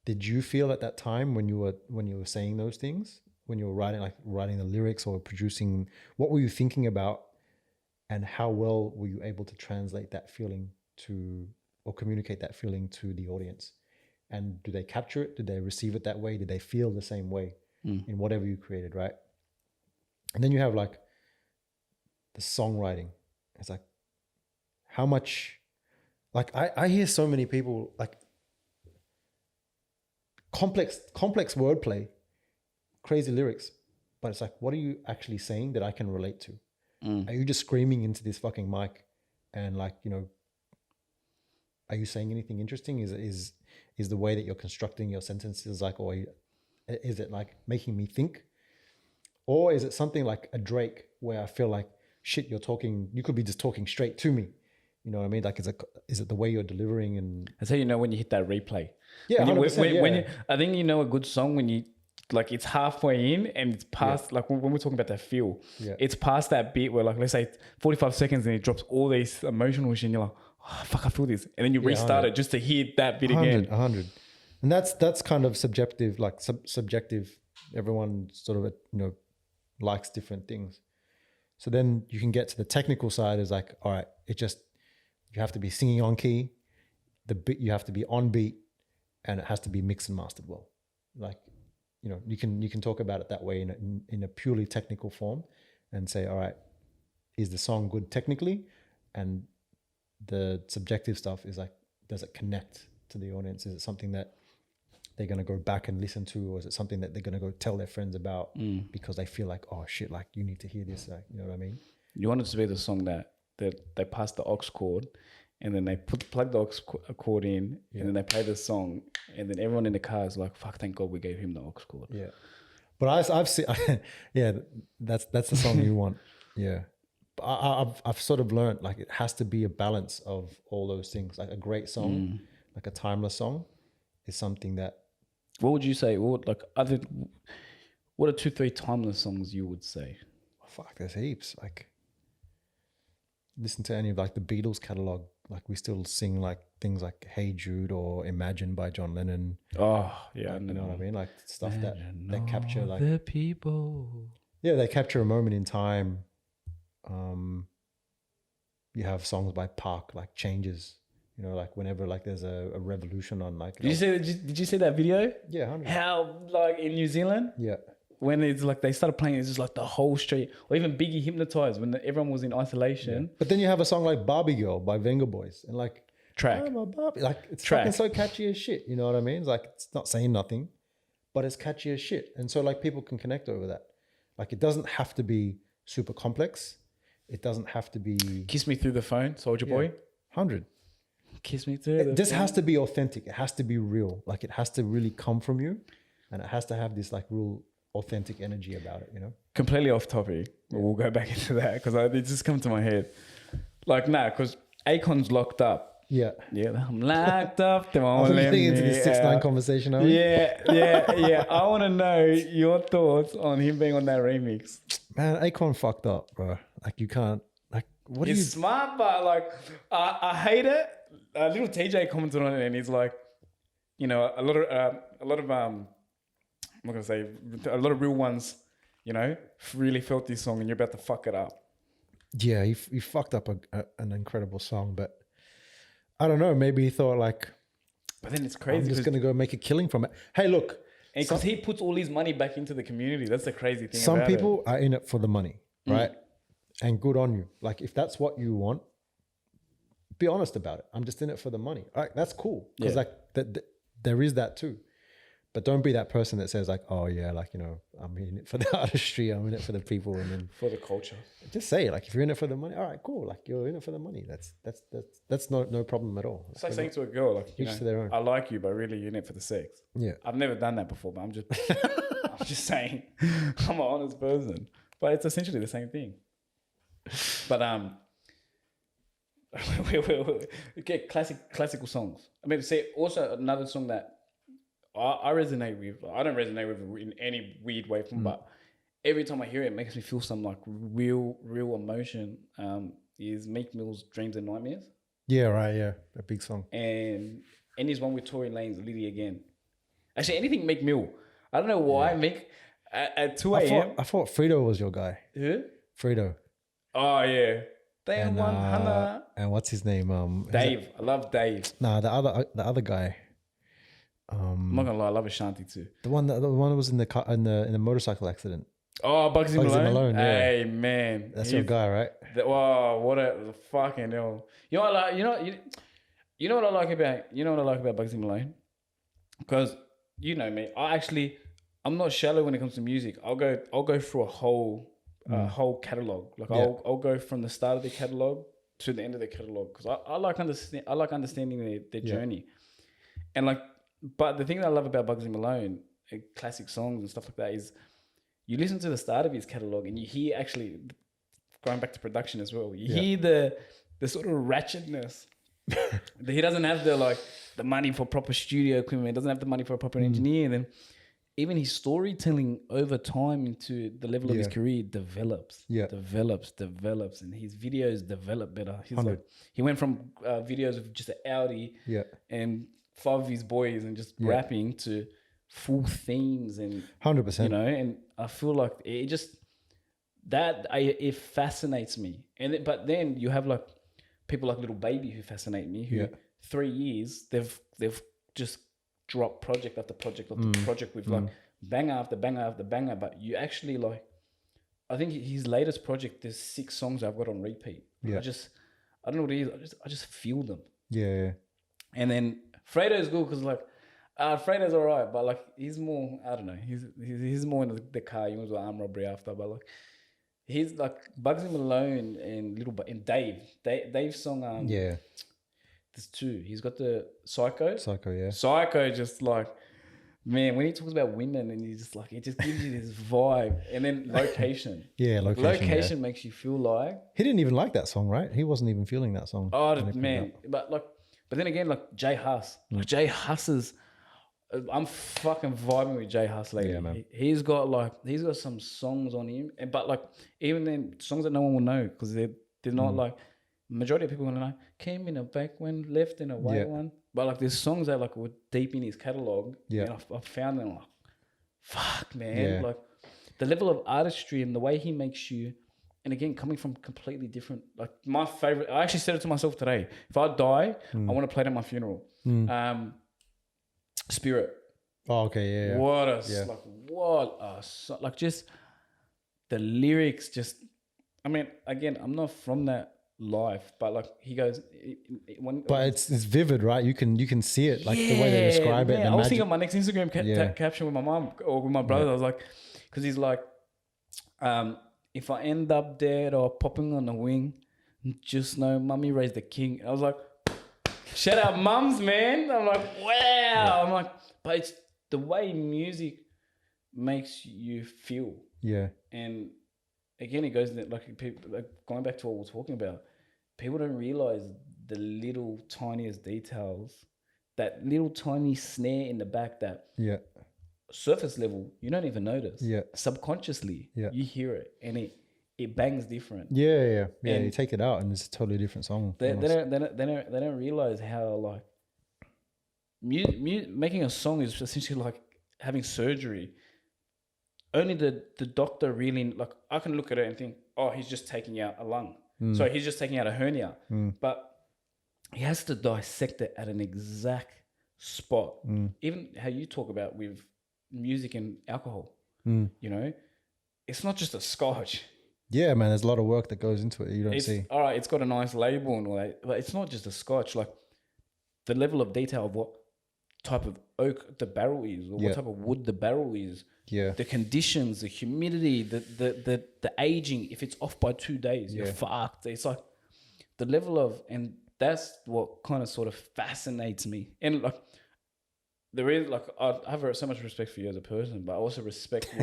B: did you feel at that time when you were saying those things, when you were writing the lyrics or producing? What were you thinking about, and how well were you able to translate that feeling to, or communicate that feeling to the audience? And do they capture it? Did they receive it that way? Did they feel the same way in whatever you created, right? And then you have like the songwriting. It's like how much, like I hear so many people like complex wordplay, crazy lyrics, but it's like, what are you actually saying that I can relate to? Are you just screaming into this fucking mic, and like, you know, are you saying anything interesting? Is the way that you're constructing your sentences like, or is it like making me think? Or is it something like a Drake where I feel like, shit, you could be just talking straight to me. You know what I mean? Like, is it the way you're delivering? And
A: That's how you know when you hit that replay.
B: Yeah,
A: I think you know a good song when you, like, it's halfway in and it's past, like when we're talking about that feel, it's past that bit where, like, let's say 45 seconds and it drops all these emotional shit and you're like, oh, fuck, I feel this. And then you restart it just to hear that bit
B: 100,
A: again.
B: 100. And that's kind of subjective, like subjective. Everyone sort of, you know, likes different things. So then you can get to the technical side is like, all right, you have to be singing on key, the beat, you have to be on beat, and it has to be mixed and mastered well. Like, you know, you can talk about it that way in a purely technical form and say, all right, is the song good technically? And the subjective stuff is like, does it connect to the audience? Is it something that they're going to go back and listen to, or is it something that they're going to go tell their friends about because they feel like, oh shit, like you need to hear this, like, you know what I mean?
A: You want it to be the song that they pass the aux chord and then they plug the aux chord in and then they play the song and then everyone in the car is like, fuck, thank God we gave him the aux chord.
B: Yeah. But I've seen, yeah, that's the song you want. Yeah. But I've sort of learned like it has to be a balance of all those things. Like a great song, like a timeless song is something that.
A: What would you say? What are 2-3 timeless songs you would say?
B: Oh, fuck, there's heaps. Like, listen to any of like the Beatles catalog. Like we still sing like things like Hey Jude or Imagine by John Lennon.
A: Oh yeah,
B: like, you know what I mean? Like stuff that they capture like
A: the people.
B: Yeah, they capture a moment in time. You have songs by Park like Changes. You know, like whenever like there's a revolution on like.
A: Did you see that video?
B: Yeah, 100%.
A: How like in New Zealand?
B: Yeah.
A: When it's like they started playing, it's just like the whole street, or even Biggie Hypnotized when everyone was in isolation.
B: Yeah. But then you have a song like Barbie Girl by Venga Boys, and like
A: track,
B: I'm a Barbie, like it's fucking so catchy as shit. You know what I mean? It's like it's not saying nothing, but it's catchy as shit, and so like people can connect over that. Like it doesn't have to be super complex. It doesn't have to be.
A: Kiss Me Through the Phone, Soulja Boy.
B: 100.
A: Kiss me through.
B: It just has to be authentic. It has to be real. Like it has to really come from you, and it has to have this like real authentic energy about it. You know.
A: Completely off topic. Yeah. We'll go back into that because it just come to my head. Like because Akon's locked up.
B: Yeah.
A: Yeah, I'm locked up. They
B: I'm
A: won't let
B: getting
A: me
B: into this 6ix9ine
A: out.
B: conversation, are we?
A: Yeah. I want to know your thoughts on him being on that remix.
B: Man, Akon fucked up, bro. Like you can't. Like what do you?
A: He's smart, but like I hate it. Little TJ commented on it, and he's like, you know, a lot of I'm not gonna say a lot of real ones, you know, really felt this song, and you're about to fuck it up.
B: Yeah, he fucked up an incredible song, but I don't know. Maybe he thought like,
A: But then it's crazy.
B: I'm just gonna go make a killing from it. Hey, look,
A: because he puts all his money back into the community. That's the crazy thing.
B: some
A: about
B: people are in it for the money, right? And good on you. Like if that's what you want, be honest about it. I'm just in it for the money. All right, that's cool because like there is that too. But don't be that person that says like, oh yeah, like, you know, I'm in it for the artistry, I'm in it for the people, and then
A: for the culture.
B: just say it. Like if you're in it for the money, all right, cool. Like you're in it for the money. That's no problem at all.
A: It's like saying to a girl, like, you
B: Each
A: know,
B: to their own.
A: I like you, but really you're in it for the sex.
B: Yeah.
A: I've never done that before, but I'm just I'm an honest person. But it's essentially the same thing. But we get classical songs. I mean, say also another song that I resonate with. I don't resonate with it in any weird way, but every time I hear it, it makes me feel some like real emotion. Is Meek Mill's "Dreams and Nightmares"?
B: Yeah, right. Yeah, a big song.
A: And his one with Tory Lanez, "Lily Again." Actually, anything Meek Mill. I don't know why Meek at 2 a.m.
B: I thought Frito was your guy.
A: Who?
B: Frito.
A: Oh yeah,
B: And, and what's his name?
A: Dave. I love Dave.
B: Nah, the other guy.
A: I'm not gonna lie, I love Ashanti too.
B: The one that was in the car, in the motorcycle accident.
A: Oh, Bugsy Malone.
B: Yeah.
A: Hey man,
B: That's your guy, right?
A: Wow, what a fucking hell! You know what I like? You know what I like about Bugsy Malone? Because you know me, I'm not shallow when it comes to music. I'll go through a whole catalog. Like I'll go from the start of the catalog to the end of the catalog because I like understanding their journey, and like. But the thing that I love about Bugsy Malone, classic songs and stuff like that, is you listen to the start of his catalog and you hear actually going back to production as well. You hear the sort of ratchetness. He doesn't have the money for proper studio equipment. He doesn't have the money for a proper engineer. And then even his storytelling over time into the level of his career develops, and his videos develop better. He went from videos of just an Audi and 5 of his boys and just rapping to full themes and
B: 100%.
A: You know, and I feel like it just it fascinates me. But then you have like people like Little Baby who fascinate me. Who 3 years they've just dropped project after project after project with like banger after banger after banger. But you actually like, I think his latest project, there's 6 songs I've got on repeat. I don't know what it is. I just feel them.
B: Yeah.
A: And then Fredo is good because like Fredo's alright, but like he's more, I don't know, he's more in the car. He was with armed robbery after, but like he's like Bugsy Malone and Dave's song. There's 2. He's got the Psycho. Psycho just like, man, when he talks about women and he's just like, it just gives you this vibe. And then Location. Location makes you feel like
B: he didn't even like that song, right? He wasn't even feeling that song.
A: Oh man, but then again, like Jay Huss. Like Jay Huss is, I'm fucking vibing with Jay Huss lately.
B: Yeah, man.
A: He's got some songs on him, but like even then songs that no one will know because they're not like, majority of people want to know. Came in a back one, left in a white one. But like there's songs that like were deep in his catalog. Yeah, and I found them like, fuck man, like the level of artistry and the way he makes you. And again, coming from completely different, like my favorite, I actually said it to myself today. If I die, I want to play it at my funeral. Spirit.
B: Oh, okay, yeah.
A: Like just the lyrics, I mean, again, I'm not from that life, but like he goes,
B: it's vivid, right? You can see it, like the way they describe it.
A: I was thinking of my next Instagram caption with my mom or with my brother. I was like, because he's like, if I end up dead or popping on a wing, just know mommy raised the king. I was like, shout out mums, man. I'm like, wow. I'm like, but it's the way music makes you feel. Yeah. And again, it goes like people, like going back to what we're talking about. People don't realize the little tiniest details, that little tiny snare in the back that surface level you don't even notice. Yeah. Subconsciously, you hear it and it bangs different.
B: Yeah. And you take it out and it's a totally different song.
A: They don't realize how like making a song is essentially like having surgery. Only the doctor really, like, I can look at it and think, oh, he's just taking out a lung. So he's just taking out a hernia. But he has to dissect it at an exact spot. Even how you talk about with music and alcohol, you know, it's not just a scotch.
B: Yeah, man, there's a lot of work that goes into it. You don't see.
A: All right, it's got a nice label and all that, but it's not just a scotch. Like the level of detail of what type of oak the barrel is, or what type of wood the barrel is. Yeah. The conditions, the humidity, the aging. If it's off by 2 days, you're fucked. It's like the level of, and that's what kind of sort of fascinates me. And like there is like I have so much respect for you as a person, but I also respect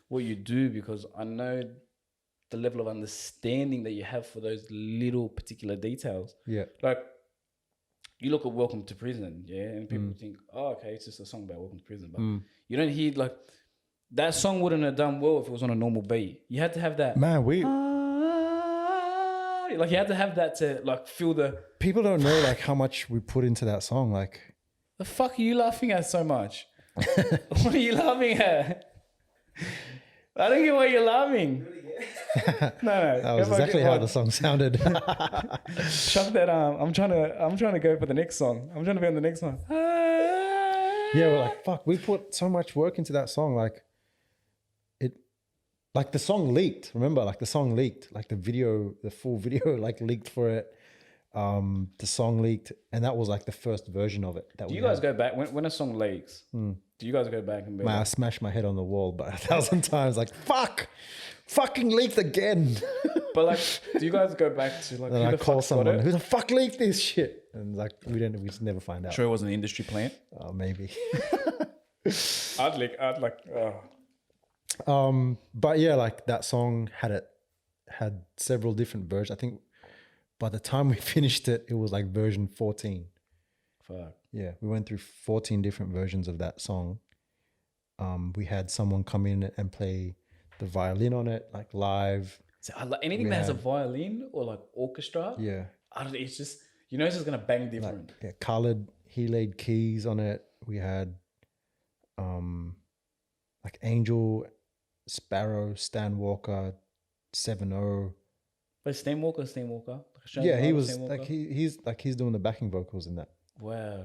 A: what you do, because I know the level of understanding that you have for those little particular details. Yeah. Like you look at Welcome to Prison, and people think, oh, okay, it's just a song about Welcome to Prison. But you don't hear like that song wouldn't have done well if it was on a normal beat. You had to have that.
B: Man,
A: like you had to have that to like feel the.
B: People don't know like how much we put into that song. Like,
A: the fuck are you laughing at so much? What are you laughing at? I don't get why you're laughing. No.
B: That was exactly how the song sounded.
A: Chuck that I'm trying to go for the next song. I'm trying to be on the next one.
B: Yeah, we're like, fuck, we put so much work into that song. Like the song leaked. Remember, like the song leaked. Like the full video like leaked for it. The song leaked, and that was like the first version of it.
A: Do you guys go back when a song leaks? Do you guys go back and be
B: I smashed my head on the wall but 1,000 times, like, fucking leaked again.
A: But like, do you guys go back to like,
B: and I call someone, who the fuck leaked this shit? And like, we just never find out.
A: Sure, it was an industry plant.
B: Maybe.
A: I'd like.
B: But yeah, like that song had several different versions. I think by the time we finished it, it was like version 14.
A: Fuck.
B: Yeah, we went through 14 different versions of that song. We had someone come in and play the violin on it, like live.
A: So anything that has a violin or like orchestra, it's just, you know, it's just gonna bang different.
B: Like, colored Helade keys on it. We had like Angel, Sparrow, Stan Walker, 7-0.
A: But Stan Walker.
B: Yeah, he was like he's doing the backing vocals in that.
A: Wow.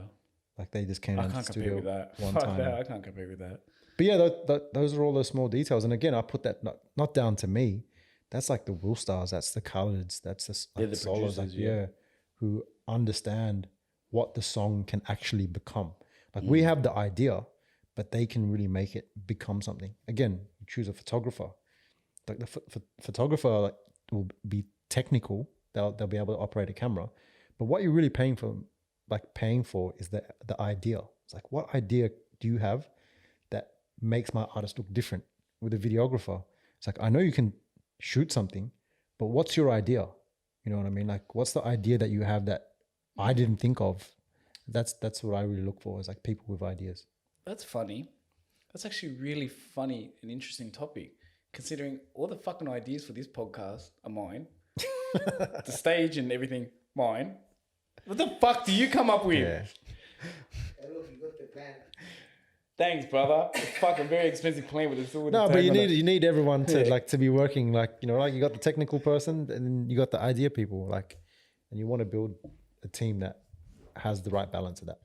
B: Like they just came into the studio
A: with that.
B: one
A: Fuck
B: time.
A: that. I can't compare with that.
B: But yeah, those are all those small details. And again, I put that not down to me. That's like the Will Stars. That's the Coloreds. That's the solos. Like, who understand what the song can actually become. Like we have the idea, but they can really make it become something. Again, you choose a photographer. Like the photographer like will be technical. They'll be able to operate a camera. But what you're really paying for is the idea. It's like, what idea do you have that makes my artist look different? With a videographer, it's like, I know you can shoot something, but what's your idea? You know what I mean? Like, what's the idea that you have that I didn't think of? That's what I really look for, is like people with ideas.
A: That's funny. That's actually really funny and interesting topic, considering all the fucking ideas for this podcast are mine. The stage and everything, mine. What the fuck do you come up with?
B: Yeah.
A: Thanks, brother. It's fucking very expensive plane with this.
B: No, but you need everyone to be working, like, you know, like you got the technical person and then you got the idea people, like, and you want to build a team that has the right balance of that.